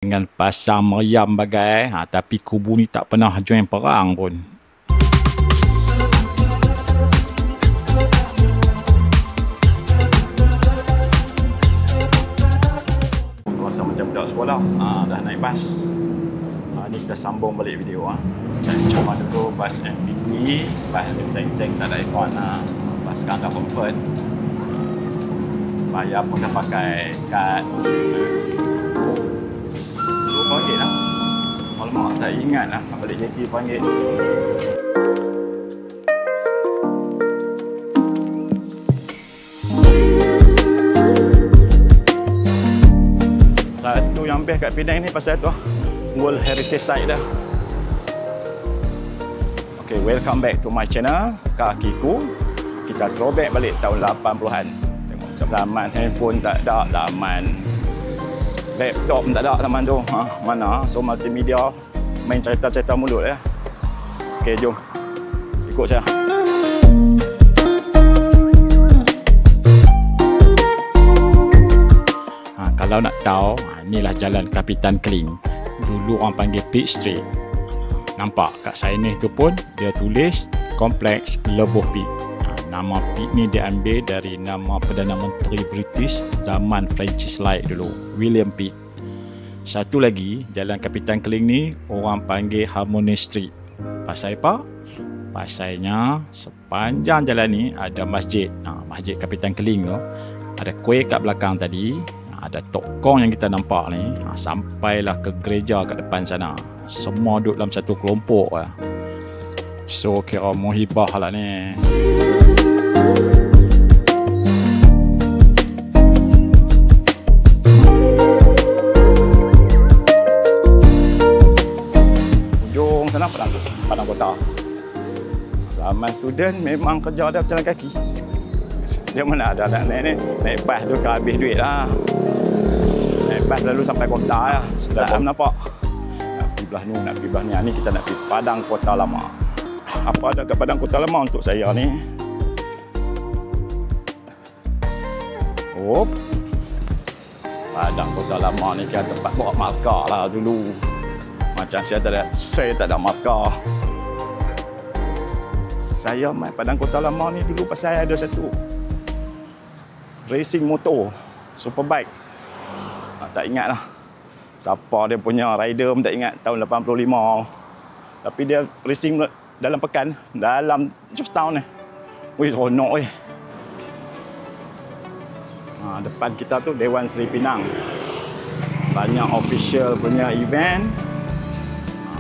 dengan pasang meriam bagai, tapi kubu ni tak pernah join perang pun. Rasa macam budak sekolah, dah naik bas. Ni kita sambung balik video. Dan cuma dulu bas MPP, bas seng-seng tak ada aircon. Bas sekarang dah comfort. Bayar pun dah pakai kad. RM2 lah. Alamak, tak ingat lah. Balik JT RM2. Satu yang best kat Penang ni pasal tu World Heritage Site dah. Okay, welcome back to my channel, Kakiku. Kita throwback balik tahun 80-an. Tengok zaman handphone tak ada, zaman laptop tak ada zaman tu. Mana? So multimedia main cerita-cerita mulut ya. Okay, jom. Ikut saya. Kalau nak tahu, inilah jalan Kapitan Kling. Dulu orang panggil Pitt Street. Nampak kat signage tu pun dia tulis Kompleks Lebuh Pitt. Nama Pitt ni diambil dari nama Perdana Menteri British zaman Francis Light dulu, William Pitt. Satu lagi, jalan Kapitan Kling ni orang panggil Harmony Street. Pasal apa? Pasalnya sepanjang jalan ni ada masjid. Masjid Kapitan Kling tu. Ada kuih kat belakang tadi. Ada tokong yang kita nampak ni. Sampailah ke gereja kat depan sana. Semua duduk dalam satu kelompok lah. So kira muhibah lah ni. Ujung sana Padang Kota. Zaman student memang kerja ada berjalan kaki. Dia mana ada nak naik bas tu kan habis duit lah. Naik bas lalu sampai kota lah. Setelah nampak nak pergi belah ni, nak pergi belah ni. Ni kita nak pergi Padang Kota Lama. Apa ada kat Padang Kota Lama untuk saya ni? Oh, Padang Kota Lama ni kan tempat bawa markah lah dulu. Macam saya tak ada markah. Saya main Padang Kota Lama ni dulu pasal ada satu racing motor, superbike. Tak ingat lah siapa dia punya rider pun tak ingat, tahun 85. Tapi dia racing dalam pekan, dalam Georgetown ni. Wih, seronok weh. Depan kita tu Dewan Seri Pinang. Banyak official punya event.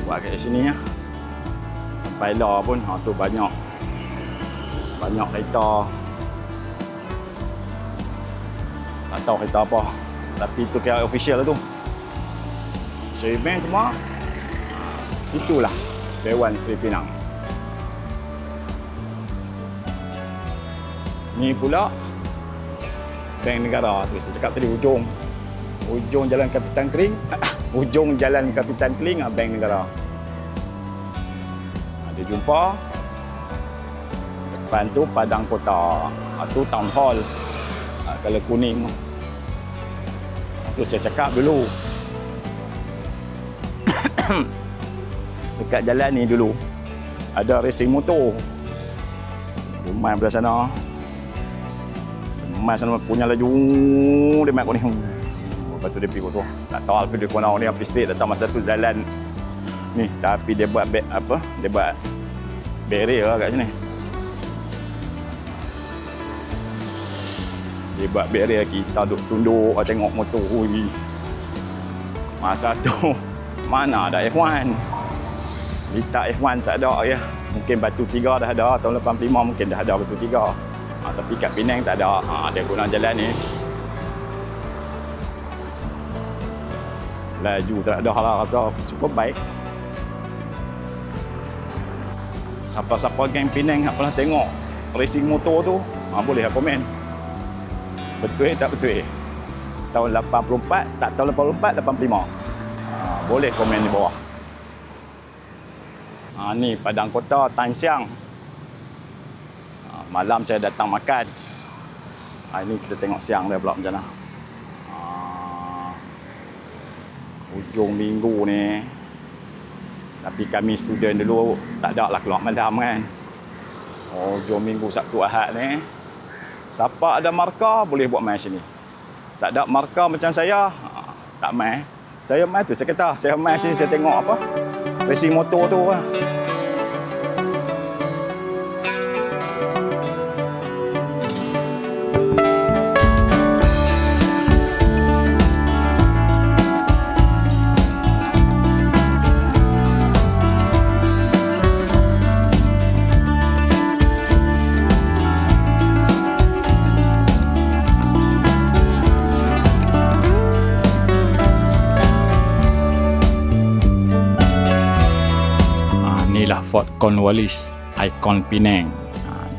Buat kat sini ya. Sampai lah pun tu banyak kereta. Tak tahu kereta apa, tapi itu kira official lah tu. So event semua situlah Dewan Seri Pinang. Ni pula Bank Negara. Saya cakap tadi ujung jalan Kapitan Kling. Ujung jalan Kapitan Kling, Bank Negara. Ada jumpa depan tu Padang Kota. Tu Town Hall. Kalau kuning tu saya cakap dulu. Dekat jalan ni dulu ada racing motor. Main belah sana. Main sana punya laju dia main kuning. Lepas tu dia pergi tu. Tak tahu apa dia kena ni apa state datang masa tu jalan ni, tapi dia buat dia buat barrier kat sini. Dia buat barrier, kita duduk tunduk tengok motor. Hui. Masa tu mana ada F1. Litak F1 tak ada ya. Mungkin Batu 3 dah ada, tahun 85 mungkin dah ada Batu 3. Tapi kat Penang tak ada. Dia guna jalan ni. Laju tak ada lah, rasa super baik. Siapa-siapa geng Penang nak pernah tengok racing motor tu, boleh komen. Betul tak betul? Tahun 84, tak tahun 84, 85. Boleh komen di bawah. Ni Padang Kota time siang. Malam saya datang makan. Ini kita tengok siang dia pula macam mana. Hujung minggu ni. Tapi kami student dulu tak ada lah keluar malam kan. Hujung minggu Sabtu Ahad ni. Siapa ada markah boleh buat main sini. Tak ada markah macam saya, tak main. Saya main tu, saya kata saya main sini, saya tengok apa racing motor tu lah. Inilah Fort Cornwallis, ikon Penang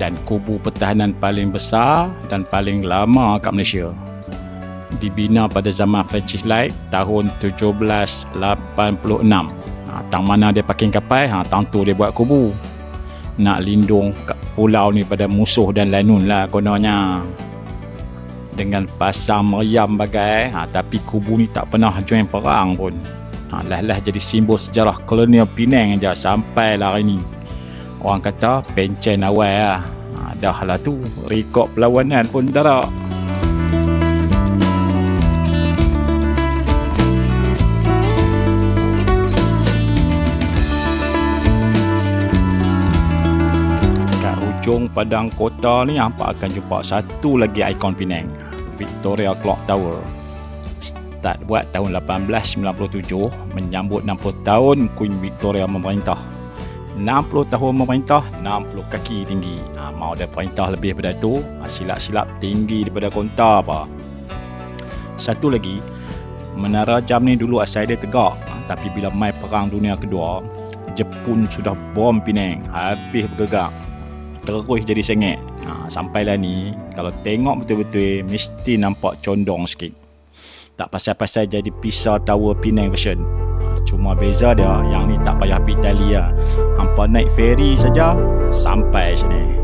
dan kubu pertahanan paling besar dan paling lama kat Malaysia. Dibina pada zaman Francis Light tahun 1786. Tang mana dia parking kapal, tang tu dia buat kubu. Nak lindung pulau ni pada musuh dan lanun lah kononnya. Dengan pasang meriam bagai, tapi kubu ni tak pernah join perang pun. Lah jadi simbol sejarah kolonial Penang je sampai lah hari ni. Orang kata pencen awal lah. Dah lah tu, rekod perlawanan pun tak ada. Kat hujung padang kota ni hampa akan jumpa satu lagi ikon Penang, Victoria Clock Tower. Start buat tahun 1897 menyambut 60 tahun Queen Victoria memerintah. 60 tahun memerintah, 60 kaki tinggi. Mau ada perintah lebih daripada tu, silap-silap tinggi daripada konta apa. Satu lagi, menara jam ni dulu asal dia tegak, tapi bila mai perang dunia kedua, Jepun sudah bom Penang, habis bergerak. Terus jadi sengit. Sampailah ni, kalau tengok betul-betul mesti nampak condong sikit. Tak pasal-pasal jadi Pisa Tower Penang version. Cuma beza dia, yang ni tak payah pergi Italia. Hampa naik feri saja sampai sini.